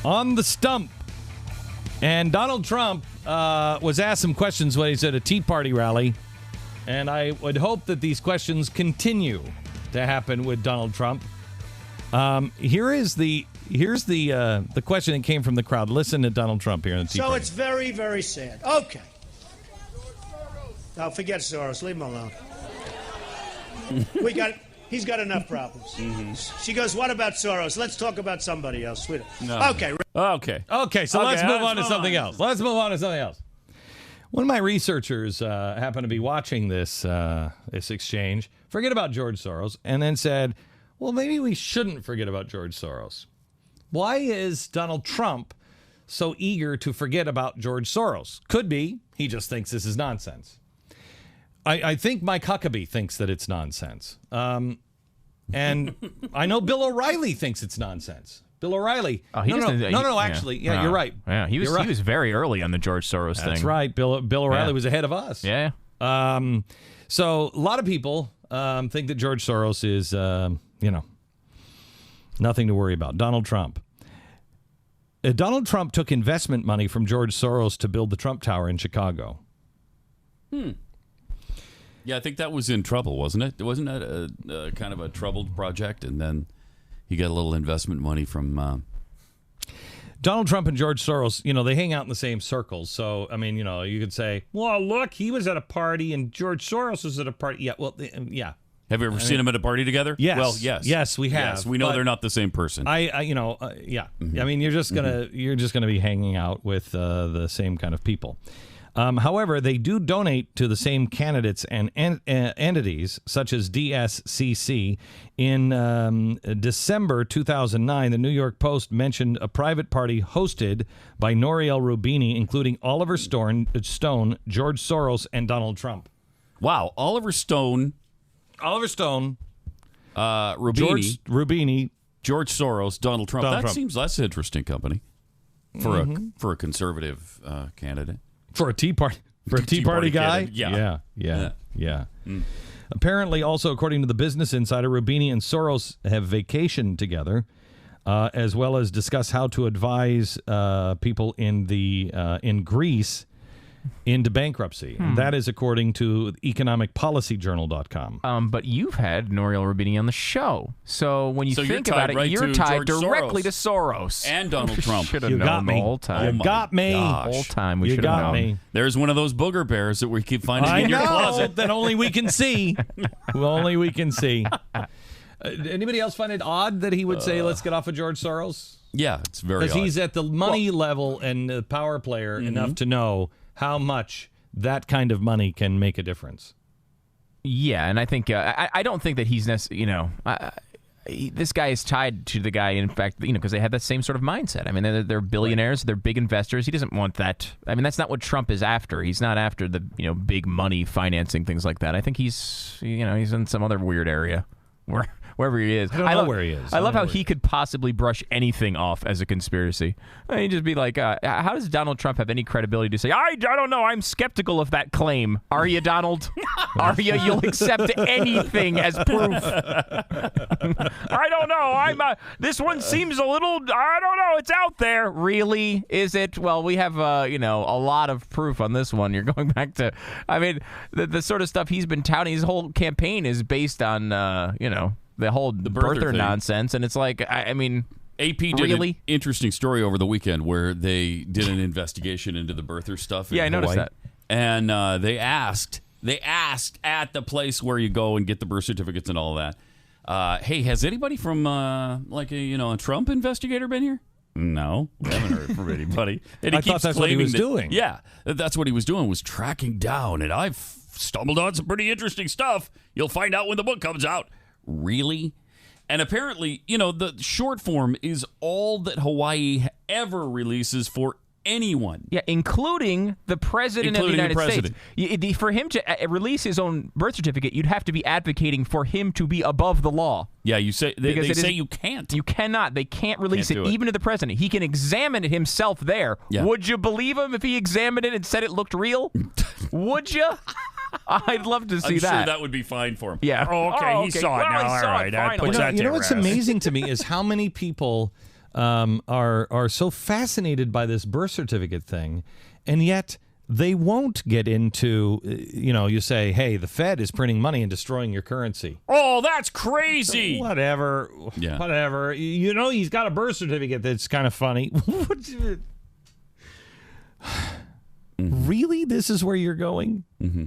on the stump. And Donald Trump was asked some questions when he's at a Tea Party rally. And I would hope that these questions continue to happen with Donald Trump. Here's the question that came from the crowd. Listen to Donald Trump here in the Tea Party. So it's very, very sad. Okay. Now forget Soros. Leave him alone. He's got enough problems. Mm-hmm. She goes, what about Soros? Let's talk about somebody else. No. Okay. Okay, so let's move on to something else. Let's move on to something else. One of my researchers happened to be watching this exchange, forget about George Soros, and then said, well, maybe we shouldn't forget about George Soros. Why is Donald Trump so eager to forget about George Soros? Could be he just thinks this is nonsense. I think Mike Huckabee thinks that it's nonsense. And I know Bill O'Reilly thinks it's nonsense. Bill O'Reilly. Actually, you're right. Yeah, he was very early on the George Soros thing. That's right. Bill O'Reilly was ahead of us. Yeah. So a lot of people think that George Soros is, nothing to worry about. Donald Trump. Donald Trump took investment money from George Soros to build the Trump Tower in Chicago. Yeah, I think that was in trouble, wasn't it? Wasn't that a kind of a troubled project? And then he got a little investment money from... Donald Trump and George Soros, they hang out in the same circles. So, I mean, you could say, well, look, he was at a party and George Soros was at a party. Yeah, well, yeah. Have you ever seen them at a party together? Yes. Well, yes. Yes, we have. Yes, we know they're not the same person. Yeah. Mm-hmm. I mean, you're just gonna be hanging out with the same kind of people. However, they do donate to the same candidates and entities, such as DSCC. In December 2009, the New York Post mentioned a private party hosted by Nouriel Roubini, including Oliver Stone, George Soros, and Donald Trump. Wow, Oliver Stone, Roubini, George Soros, Donald Trump. Seems less interesting company for a conservative candidate. For a Tea Party guy? Yeah. Apparently, also, according to the Business Insider, Roubini and Soros have vacationed together, as well as discuss how to advise people in Greece into bankruptcy. And that is according to economicpolicyjournal.com. But you've had Nouriel Roubini on the show. So when you think about it, you're tied directly to Soros. And Donald Trump. Should have known the whole time. You got me. The whole time we should have known. Me. There's one of those booger bears that we keep finding in your closet. That only we can see. Only we can see. Anybody else find it odd that he would say, let's get off of George Soros? Yeah, it's very odd. Because he's at the money level and the power player enough to know how much that kind of money can make a difference. Yeah, and I think I don't think that he's necessarily, this guy is tied to the guy, in fact, because they have that same sort of mindset. I mean, they're billionaires, they're big investors. He doesn't want that. I mean, that's not what Trump is after. He's not after the, big money financing, things like that. I think he's in some other weird area wherever he is. I don't know where he is. I love how he could possibly brush anything off as a conspiracy. He'd just be like, how does Donald Trump have any credibility to say, I don't know, I'm skeptical of that claim. Are you, Donald? Are you? You'll accept anything as proof. I don't know. This one seems a little, I don't know, it's out there. Really? Is it? Well, we have, a lot of proof on this one. You're going back to, the sort of stuff he's been touting. His whole campaign is based on, the whole birther nonsense, and it's like, AP did an interesting story over the weekend where they did an investigation into the birther stuff in I noticed that. And they asked at the place where you go and get the birth certificates and all that, hey, has anybody from a Trump investigator been here? No, I haven't heard from anybody. And he I thought that's what he was doing. Yeah, that's what he was doing, was tracking down, and I've stumbled on some pretty interesting stuff. You'll find out when the book comes out. Really? And apparently, the short form is all that Hawaii ever releases for anyone. Yeah, including the president of the United States. For him to release his own birth certificate, you'd have to be advocating for him to be above the law. Yeah, you say they say you can't. You cannot. They can't release it even to the president. He can examine it himself there. Yeah. Would you believe him if he examined it and said it looked real? Would you? I'd love to see that. I'm sure that would be fine for him. Yeah. Oh, okay. He saw it now. All right. You know what's amazing to me is how many people are so fascinated by this birth certificate thing, and yet they won't get into, you say, hey, the Fed is printing money and destroying your currency. Oh, that's crazy. Whatever. Yeah. Whatever. He's got a birth certificate that's kind of funny. Really? This is where you're going? Mm-hmm.